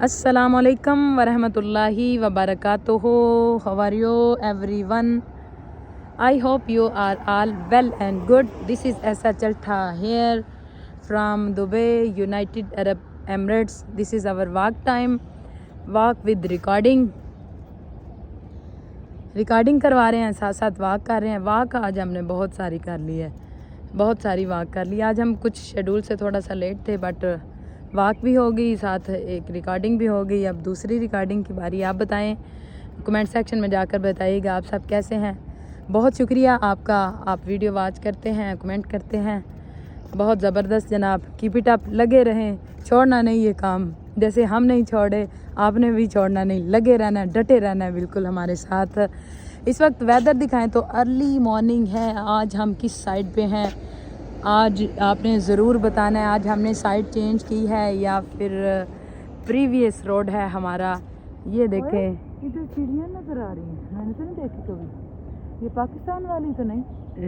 अस्सलामुअलैकुम वरहमतुल्लाहि वबरकातुहू। How are you everyone? I hope you are all well and good. This is Esa Chaltha here from Dubai, United Arab Emirates. This is our walk time. Walk with recording. Recording करवा रहे हैं, साथ साथ walk कर रहे हैं। Walk आज हमने बहुत सारी कर ली है, बहुत सारी वॉक कर ली। आज हम कुछ शेड्यूल से थोड़ा सा लेट थे, बट वॉक भी हो गई, साथ एक रिकॉर्डिंग भी हो गई। अब दूसरी रिकॉर्डिंग की बारी। आप बताएं, कमेंट सेक्शन में जाकर बताइएगा आप सब कैसे हैं। बहुत शुक्रिया आपका, आप वीडियो वॉच करते हैं, कमेंट करते हैं। बहुत ज़बरदस्त जनाब, कीप इट अप, लगे रहें, छोड़ना नहीं ये काम। जैसे हम नहीं छोड़े, आपने भी छोड़ना नहीं, लगे रहना है, डटे रहना है बिल्कुल हमारे साथ। इस वक्त वेदर दिखाएं तो अर्ली मॉर्निंग है। आज हम किस साइड पे हैं आज आपने ज़रूर बताना है। आज हमने साइड चेंज की है या फिर प्रीवियस रोड है हमारा। ये देखें, इधर चिड़िया नजर आ रही हैं, मैंने तो नहीं देखी कभी। ये पाकिस्तान वाली तो नहीं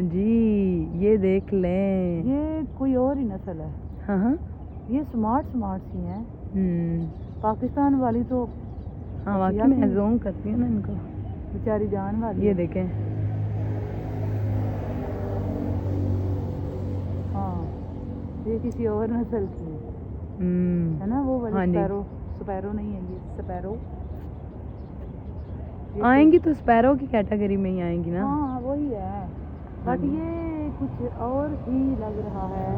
जी, ये देख लें, ये कोई और ही नस्ल है। हाँ हाँ, ये स्मार्ट सी हैं। पाकिस्तान वाली तो हाँ वाकई में जूम करती हूँ ना इनको, बेचारी जान वाली। ये देखें, हाँ ये किसी और नस्ल की है ना, वो वाली। हाँ जी। स्पैरो, स्पैरो नहीं है ये, स्पैरो आएंगी तो स्पैरो की कैटेगरी में ही आएंगी ना। हाँ वही है, बट ये कुछ और ही लग रहा है।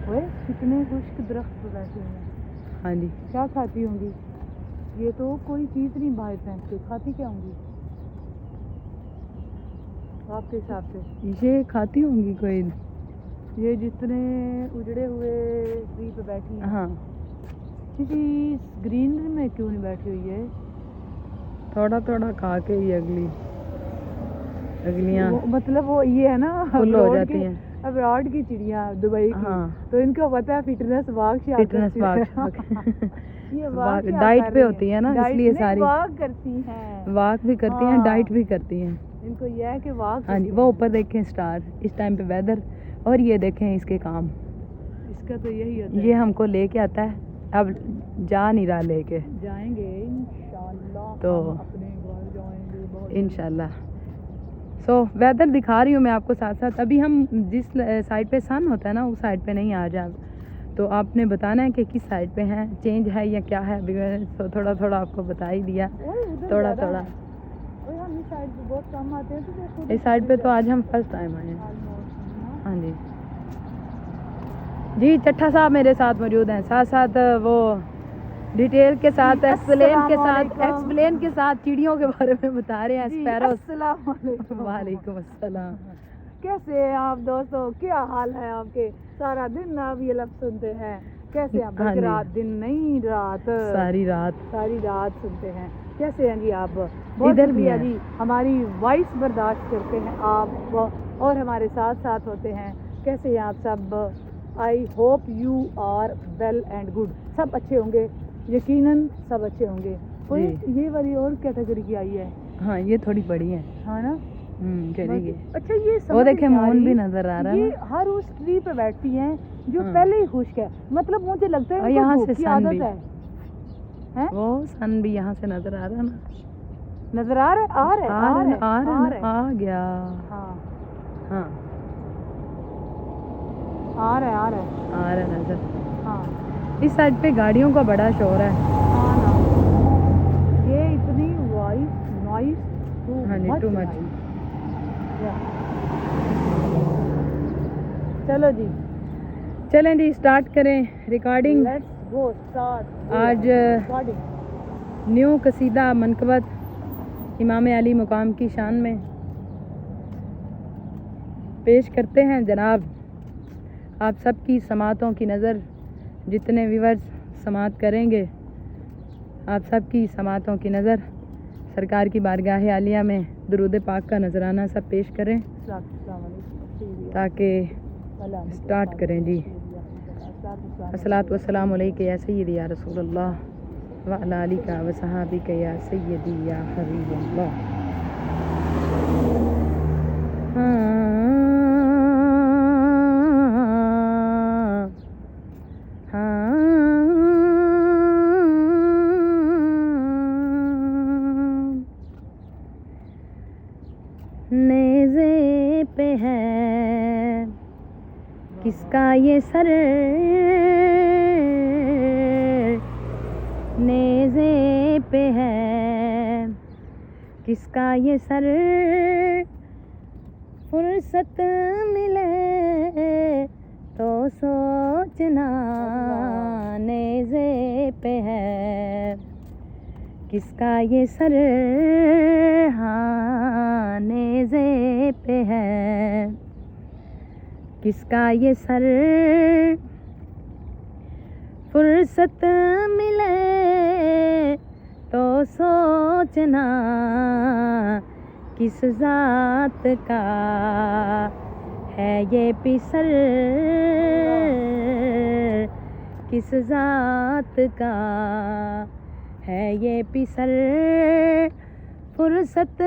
वे कितने खुश्क दरख्त पे बैठे हैं। हाँ जी, क्या खाती होंगी ये? तो कोई चीज़ नहीं बाहर फेंक के खाती, क्या होंगी आपके हिसाब से? ये खाती होंगी कोई। ये जितने उजड़े हुए ट्री पे बैठी हैं, हाँ, किसी ग्रीनरी में क्यों नहीं बैठी हुई है? थोड़ा थोड़ा खा के ही अगलियाँ मतलब वो ये है ना, फुल हो जाती हैं। अब्रॉड की चिड़िया, दुबई की। हाँ, तो इनको पता है फिटनेस वॉक, फिटनेस ये वाक डाइट पे होती है ना, इसलिए सारी वॉक करती हैं, वॉक भी करती हैं, हाँ। डाइट भी करती हैं। इनको यह है कि वॉक। हाँ जी, वो ऊपर देखें स्टार, इस टाइम पे वेदर, और ये देखें इसके काम। इसका तो यही होता है, ये हमको लेके आता है, अब जा नहीं रहा लेके, जाएंगे इंशाल्लाह, तो हम अपने घर जाएंगे बहुत इंशाल्लाह। सो वेदर दिखा रही हूँ मैं आपको साथ साथ। अभी हम जिस साइड पे सन होता है ना, उस साइड पे नहीं आ जा, तो आपने बताना है कि किस साइड पे हैं, चेंज है या क्या है। अभी मैंने थोड़ा थोड़ा आपको बता ही दिया, थोड़ा थोड़ा। हम इस साइड पे बहुत कम आते हैं, तो इस साइड पे तो आज हम फर्स्ट टाइम आए हैं। हाँ जी जी, चट्ठा साहब मेरे साथ मौजूद हैं, साथ साथ वो डिटेल के साथ एक्सप्लेन के साथ चिड़ियों के बारे में बता रहे हैं। स्पैरो। वालेकुम अस्सलाम। कैसे हैं आप दोस्तों, क्या हाल है आपके? सारा दिन आप ये लफ्ज़ सुनते हैं, कैसे आप? हाँ जी। रात, दिन नहीं, रात, सारी रात सुनते हैं। कैसे हैं जी आप? बहुत इधर भी शुक्रिया हैं। जी, हमारी वॉइस बर्दाश्त करते हैं आप और हमारे साथ साथ होते हैं। कैसे हैं आप सब? I hope you are well and good. सब अच्छे होंगे, यकीनन सब अच्छे होंगे। कोई ये वाली और कैटेगरी की आई है। हाँ, ये थोड़ी बड़ी है। हाँ ना, चलिए। अच्छा, ये वो देखे मून भी नजर आ रहा है ये हर उस ट्री पे बैठती हैं जो पहले ही खुश्क है। मतलब मुझे लगता है यहाँ से की सन आदत भी है। वो सन भी यहाँ से नजर आ रहा है ना, नजर आ रहा है, आ गया। हाँ हाँ, आ रहा है नजर। हाँ, इस साइड पे गाड़ियों का बड़ा शोर है। हाँ ना, ये इतनी नॉइस हाँ जी, टू मच। चलो जी, चलें जी, स्टार्ट करें रिकॉर्डिंग। Let's go start. आज न्यू कसीदा मनकबत इमाम अली मुकाम की शान में पेश करते हैं जनाब। आप सबकी समातों की नज़र, जितने व्यूअर्स समात करेंगे, आप सबकी समातों की नज़र सरकार की बारगाह आलिया में दुरूद पाक का नजराना सब पेश करें, ताकि स्टार्ट करें जी। अस्सलातु वस्सलामु अलैका या सय्यदी या रसूलल्लाह व अला आलिका व सहाबिका या सय्यदी या हबीबल्लाह। हाँ किसका ये सर नेज़े पे है, किसका ये सर फुर्सत मिले तो सोचना नेज़े पे है, किसका ये सर हाँ नेज़े पे है, किसका ये सर फुर्सत मिले तो सोचना किस ज़ात का है ये पिसर, किस ज़ात का है ये पिसर, फुर्सत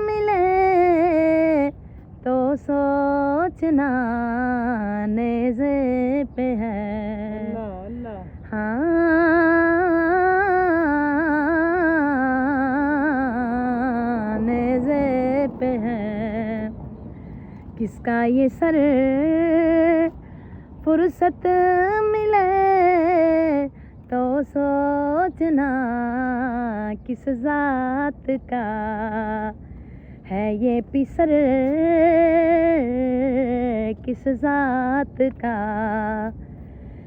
मिले तो सोचना नेज़े पे है। हाँ नेज़े पे है, किसका ये सर फुर्सत मिले तो सोचना किस ज़ात का है ये पिसर, किस ज़ात का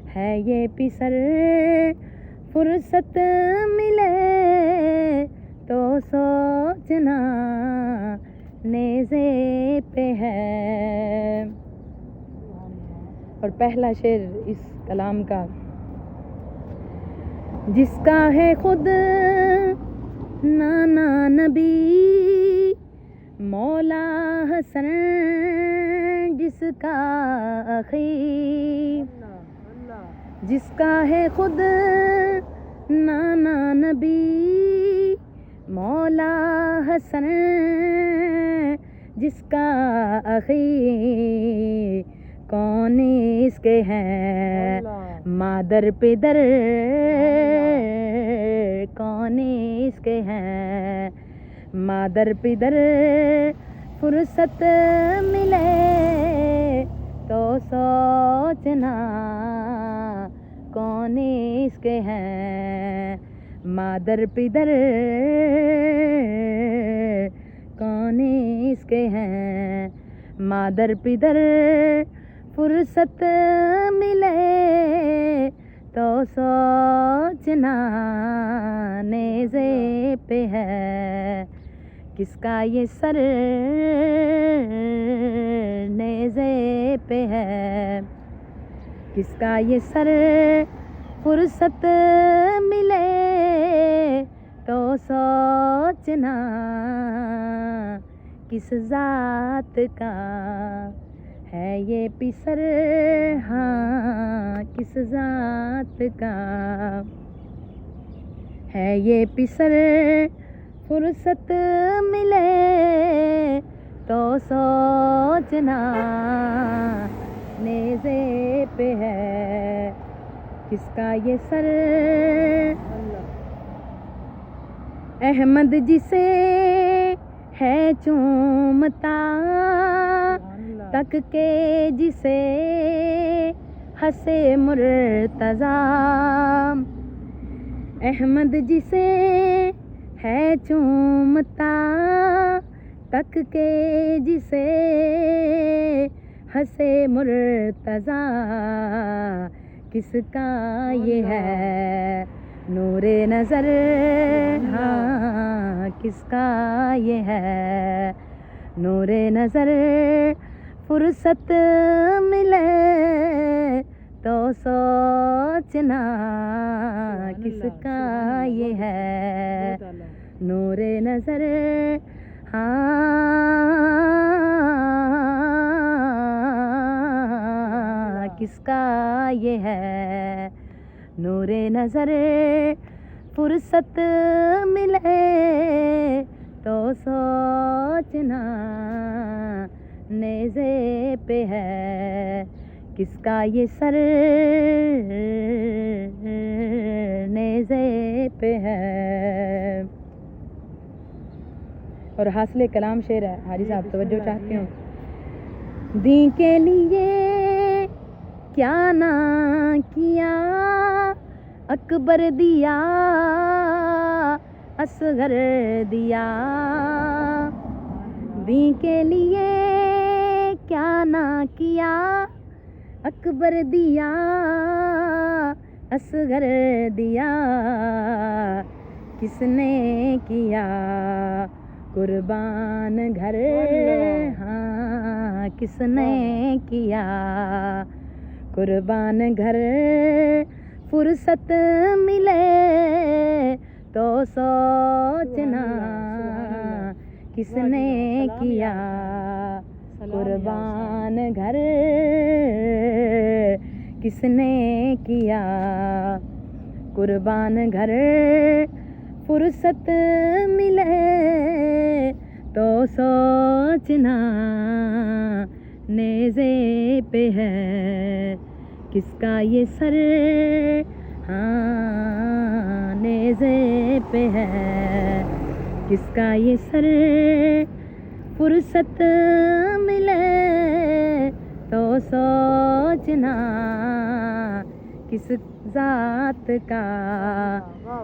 है ये पिसर, फुर्सत मिले तो सोचना नेज़े पे है। और पहला शेर इस कलाम का, जिसका है खुद नाना नबी मौला हसन, जिसका अखी, जिसका है खुद नाना नबी मौला हसन, जिसका अखी कौन इसके हैं मादर पिदर, कौन इसके हैं मादर पिदर, फुर्सत मिले तो सोचना कौन इसके हैं मादर पिदर, कौन इसके हैं मादर पिदर, फुर्सत मिले तो सोचना नेज़े पे है, किसका ये सर नेज़े पे है, किसका ये सर फुर्सत मिले तो सोचना किस ज़ात का है ये पिसर, हाँ किस ज़ात का है ये पिसर, फुर्सत मिले तो सोचना नेज़े पे है, किसका ये सर अहमद जिसे है चूमता तक के, जिसे हंसे मुर्तज़ा, अहमद जिसे है चूमता तक के, जिसे हंसे मुर्तज़ा, किसका ये है नूरे नज़र, हाँ किसका ये है नूरे नज़र, फुर्सत मिले तो सोचना किसका ये है नूरे नज़र, हाँ किसका ये है नूरे नज़र, फुर्सत मिले तो सोचना नेज़े पे है, किसका ये सर नेज़े पे है। और हासिल कलाम शेर है, हाजी साहब तवज्जो चाहती हूँ। दी के लिए क्या ना किया, अकबर दिया असगर दिया, दी के लिए क्या ना किया, अकबर दिया असगर दिया, किसने किया कुर्बान घर, हाँ किसने किया कुर्बान घर, फुर्सत मिले तो सोचना किसने किया कुर्बान घर, किसने किया कुर्बान घर, फुर्सत मिले तो सोचना नेज़े पे है किसका ये सर, हाँ नेज़े पे है किसका ये सर, फुर्सत मिले तो सोचना किस जात का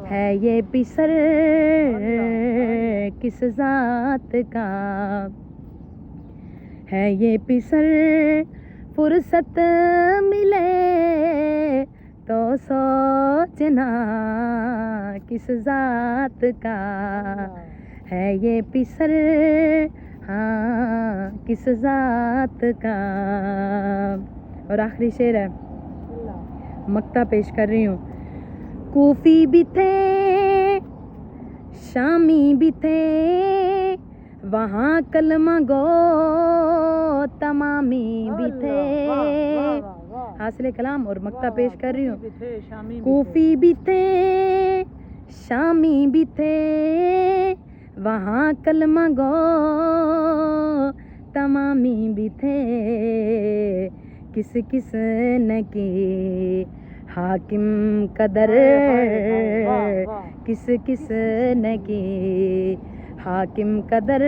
है ये पिसर, किस जात का है ये पिसर, फुर्सत मिले तो सोचना किस जात का है ये पिसर, हाँ किस जात का। और आखिरी शेर है, मक्ता पेश कर रही हूँ। कूफी भी थे शामी भी थे, वहाँ कलमा गो तमामी भी थे, हासिल कलाम और मक्ता पेश कर रही हूँ। कूफी भी थे शामी भी थे, वहाँ कलमा गो तमामी भी थे, किस किस न की हाकिम कदर, किस किस न की हाकिम कदर,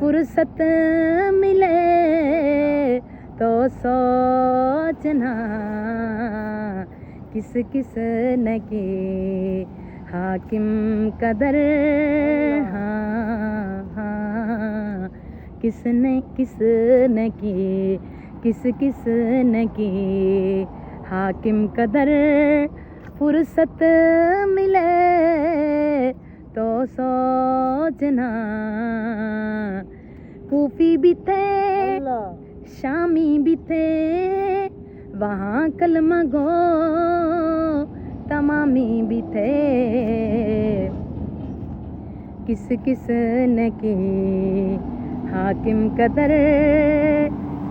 फुर्सत मिले तो सोचना किस किस न की हाकिम कदर, हाँ हाँ किसने किस न की, किस किस न की हाकिम कदर, फुर्सत मिले तो सोचना। कूफी भी थे शामी भी थे, वहाँ कलमा गो तमामी भी थे, किस किस न की हाकिम कदर,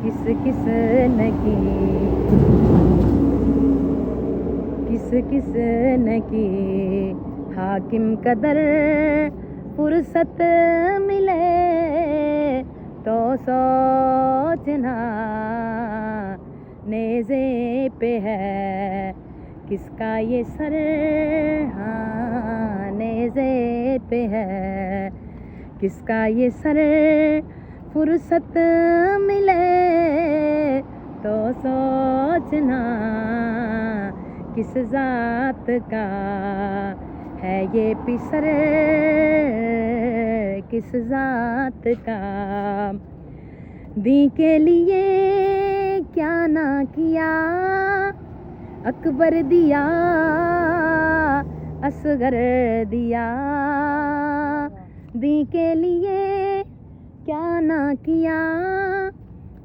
किस किस न की, किस किस न की हाकिम कदर, फुर्सत मिले तो सोचना नेज़े पे है किसका ये सर, हाँ नेज़े पे है किसका ये सर, फुर्सत मिले तो सोचना किस जात का है ये पिसर, किस जात का। दी के लिए क्या ना किया, अकबर दिया असगर दिया, दी के लिए क्या ना किया,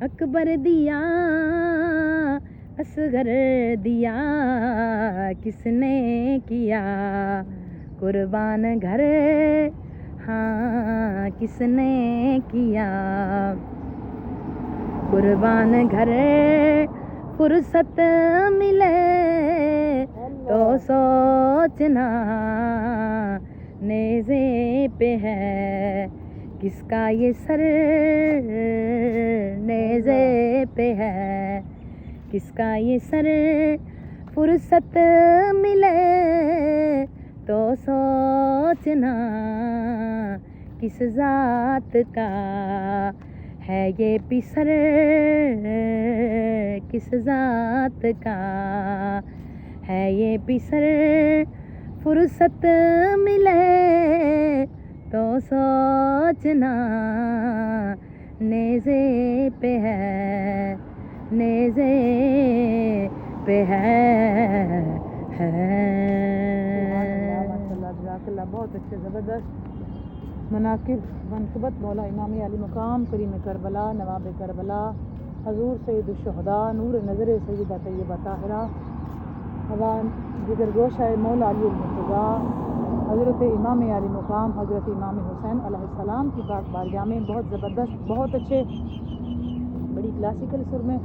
अकबर दिया असगर दिया, किसने किया कुर्बान घर, हाँ किसने किया कुर्बान घर, फुर्सत मिले तो सोचना नेज़े पे है किसका ये सर, नेज़े पे है किसका ये सर, फुर्सत मिले तो सोचना किस जात का है ये पिसर किस जात का, है ये पिसर फुर्सत मिले तो सोचना, नेज़े पे है, नेज़े पे है। माशाल्लाह जज़ाकल्लाह, बहुत अच्छे ज़बरदस्त मनाकिब मनक़बत मौला इमाम अली मुकाम करीम करबला नवाब करबला हजूर सैयदुश्शुहदा नूर नज़र सैयदा तैयबा ताहिरा हवा जिगर गोशा मौला अली मुर्तज़ा हज़रत इमाम अली मुकाम हज़रत इमाम हुसैन अलैहिस्सलाम की पाक बारगाह में बहुत ज़बरदस्त, बहुत अच्छे, बड़ी क्लासिकल सुर में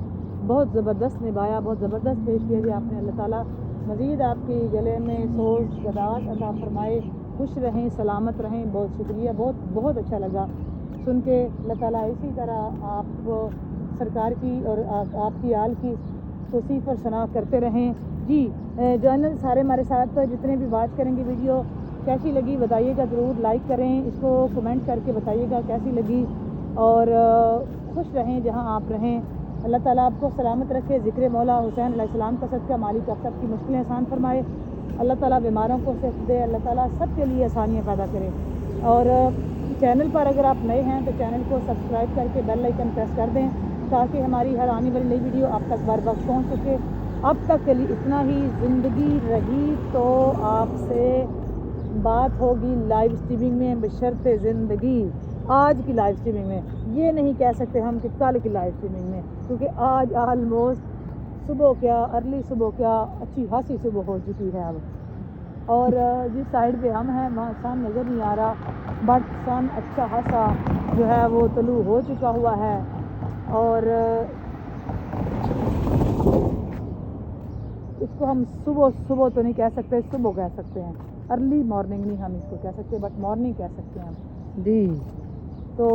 बहुत ज़बरदस्त निभाया, बहुत ज़बरदस्त पेश किया जी आपने। अल्लाह ताला मज़ीद आपके गले में सोज गदात अता फरमाए, खुश रहें, सलामत रहें। बहुत शुक्रिया, बहुत बहुत अच्छा लगा सुन के। अल्लाह ताला इसी तरह आप सरकार की और आपकी आल की तौसीफ़ और सना करते रहें जी। जर्नल सारे हमारे साथ जितने भी बात करेंगे वीडियो कैसी लगी बताइएगा, ज़रूर लाइक करें, इसको कमेंट करके बताइएगा कैसी लगी, और खुश रहें जहां आप रहें। अल्लाह ताला आपको सलामत रखे, ज़िक्र मौला हुसैन अलैहिस्सलाम का सदका मालिक आप सबकी मुश्किलें आसान फरमाए। अल्लाह ताला बीमारों को सेहत दे, अल्लाह ताला सबके लिए आसानियाँ पैदा करे। और चैनल पर अगर आप नए हैं तो चैनल को सब्सक्राइब करके बेल आइकन प्रेस कर दें ताकि हमारी हर आने वाली नई वीडियो आप तक बर वक्त पहुँच सके। अब तक के लिए इतना ही। ज़िंदगी रही तो आपसे बात होगी लाइव स्ट्रीमिंग में, बशर्ते ज़िंदगी आज की लाइव स्ट्रीमिंग में। ये नहीं कह सकते हम कि कल की लाइव स्ट्रीमिंग में, क्योंकि आज आलमोस्ट सुबह क्या, अर्ली सुबह क्या, अच्छी खासी सुबह हो चुकी है अब। और जिस साइड पे हम हैं वहाँ सन नज़र नहीं आ रहा, बट सन अच्छा खासा जो है वो तलू हो चुका हुआ है। और इसको हम सुबह सुबह तो नहीं कह सकते, सुबह कह सकते हैं, अर्ली मॉर्निंग नहीं हम इसको कह सकते, बट मॉर्निंग कह सकते हैं हम जी। तो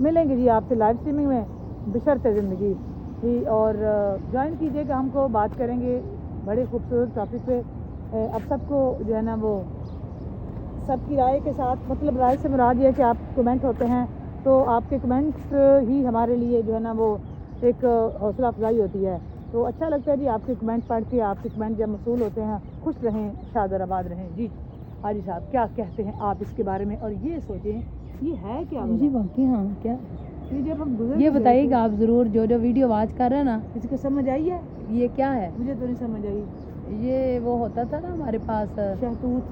मिलेंगे जी आपसे लाइव स्ट्रीमिंग में, बशर्ते ज़िंदगी जी। और ज्वाइन कीजिएगा, हमको बात करेंगे बड़े खूबसूरत टॉपिक पे। अब सबको जो है ना वो सबकी राय के साथ, मतलब राय से मुराद ये है कि आप कमेंट होते हैं तो आपके कमेंट्स ही हमारे लिए जो है ना वो एक हौसला अफजाई होती है। तो अच्छा लगता है जी आपके कमेंट पढ़ के। आपके कमेंट जब मसूल होते हैं, खुश रहें, शाद और आबाद रहें जी। हाजी साहब क्या कहते हैं आप इसके बारे में, और ये सोचें ये है क्या जी वाकई हाँ क्या, ये जब हम गुजर ये के बताइएगा गए आप ज़रूर, जो वीडियो वॉच कर रहे हैं ना, थे, इसको समझ आई है? ये क्या है? मुझे तो नहीं समझ आई। ये वो होता था ना हमारे पास शहतूत,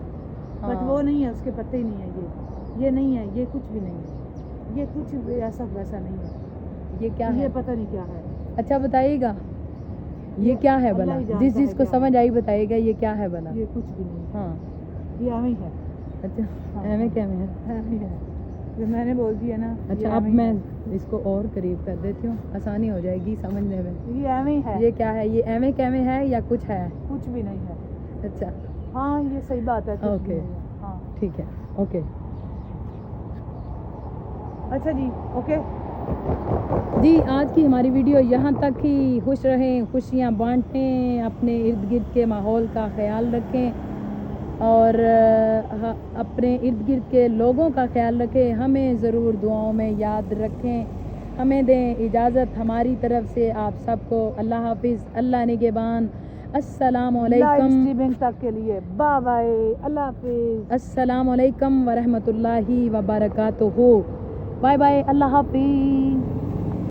बट हाँ। वो नहीं है, उसके पत्ते ही नहीं है। ये नहीं है, ये कुछ भी नहीं है, ये कुछ ऐसा वैसा नहीं है। ये क्या ये है? पता नहीं क्या है। अच्छा बताइएगा ये क्या है अल्लाह भला, ही जानता जिस है जिसको क्या समझ है। आई बताइएगा ये क्या है भला। ये कुछ भी नहीं है, हाँ ये हमें है। अच्छा हाँ। एमे क्या में है? हमें है, जो मैंने बोल दिया ना। अच्छा ये अब हमें मैं है। इसको और करीब कर देती हूँ, आसानी हो जाएगी समझने में। ये हमें है, ये क्या है? ये एमे क्या में है या कुछ है? कुछ भी नहीं है। अच्छा हाँ ये सही बात है, कुछ भी ओके। नहीं है। हाँ ठीक है ओके अच्छा जी, ओके जी। आज की हमारी वीडियो यहाँ तक ही। खुश रहें, खुशियाँ बांटें, अपने इर्द गिर्द के माहौल का ख्याल रखें और अपने इर्द गिर्द के लोगों का ख्याल रखें। हमें ज़रूर दुआओं में याद रखें। हमें दें इजाज़त हमारी तरफ से आप सबको। अल्लाह हाफिज़, अल्लाह निगहबान। अस्सलामु लाइव अलैकुम, स्ट्रीमिंग तक के लिए बाय बाय, अल्लाह हाफिज़। अस्सलामु अलैकुम व रहमतुल्लाहि व बरकातुहू। बाय बाय, अल्लाह हाफिज़।